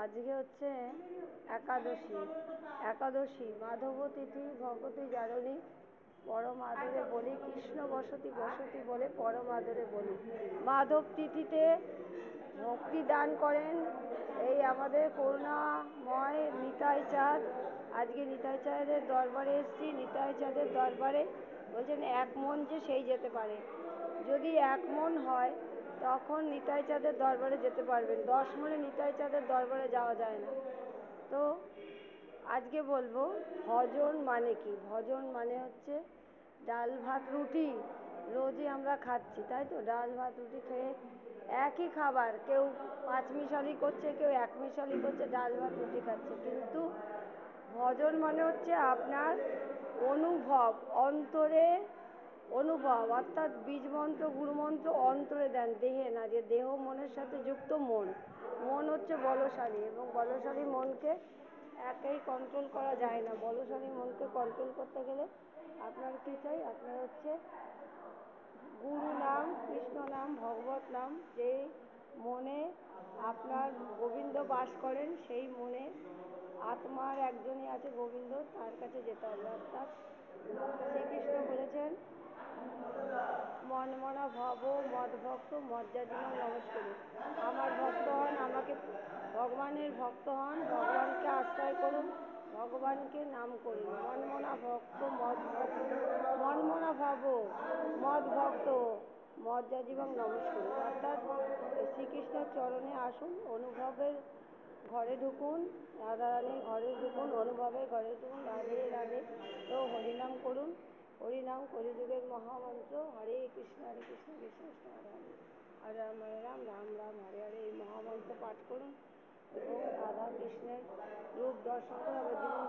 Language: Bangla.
আজকে হচ্ছে একাদশী মাধব তিথি ভগবতী জারণী পরম আদরে বলি, কৃষ্ণ বসতি বসতি বলে পরম আদরে বলি। মাধব তিথিতে ভক্তি দান করেন এই আমাদের করুণাময় নিতাই চাঁদ। আজকে নিতাই চাঁদের দরবারে এসেছি। নিতাই চাঁদের দরবারে বলছেন এক মন যে সেই যেতে পারে। যদি এক মন হয় তখন নিতাই চাঁদের দরবারে যেতে পারবেন। 10 মনে নিতাই চাঁদের দরবারে যাওয়া যায় না। তো আজকে বলবো ভজন মানে কি। ভজন মানে হচ্ছে ডাল ভাত রুটি রোজই আমরা খাচ্ছি, তাই তো? ডাল ভাত রুটি খেয়ে একই খাবার, কেউ 5 মিশালি করছে, কেউ 1 মিশালি করছে, ডাল ভাত রুটি খাচ্ছে। কিন্তু ভজন মানে হচ্ছে আপনার অনুভব, অন্তরে অনুভব, অর্থাৎ বীজ মন্ত্র গুরু মন্ত্র অন্তরে দেন, দেহে না। যে দেহ মনের সাথে যুক্ত মন, মন হচ্ছে বলশালী এবং বলশালী মনকে একাই কন্ট্রোল করা যায় না। বলশালী মনকে কন্ট্রোল করতে গেলে আপনার কি চাই? আপনার হচ্ছে গুরু নাম, কৃষ্ণ নাম, ভগবত নাম। যেই মনে আপনার গোবিন্দ বাস করেন সেই মনে আত্মার একজনই আছে গোবিন্দ, তার কাছে যেতে হবে। অর্থাৎ শ্রীকৃষ্ণ বলেছেন মন মনা ভব মদ ভক্ত মজ্জাজীবন নমস্কার। আমার ভক্ত হন, আমাকে ভগবানের ভক্ত হন, ভগবানকে আশ্রয় করুন, ভগবানকে নাম করুন। মনমনা ভক্ত মদ ভক্ত, মনমনা ভব মদ ভক্ত মজ্জাজীবন নমস্কার। অর্থাৎ শ্রীকৃষ্ণের চরণে আসুন, অনুভবের ঘরে ঢুকুন, রাধারানীর ঘরে ঢুকুন, অনুভবের ঘরে ঢুকুন। রাধে রাধে তো হরিনাম করুন। হরিনাম কলিযুগের মহামন্ত্র। হরে কৃষ্ণ কৃষ্ণ কৃষ্ণ হরে হরে, হরে রাম হরে রাম রাম রাম হরে হরে। এই মহামন্ত্র পাঠ করুন এবং রাধা কৃষ্ণের রূপ দর্শন করে আমরা জীবন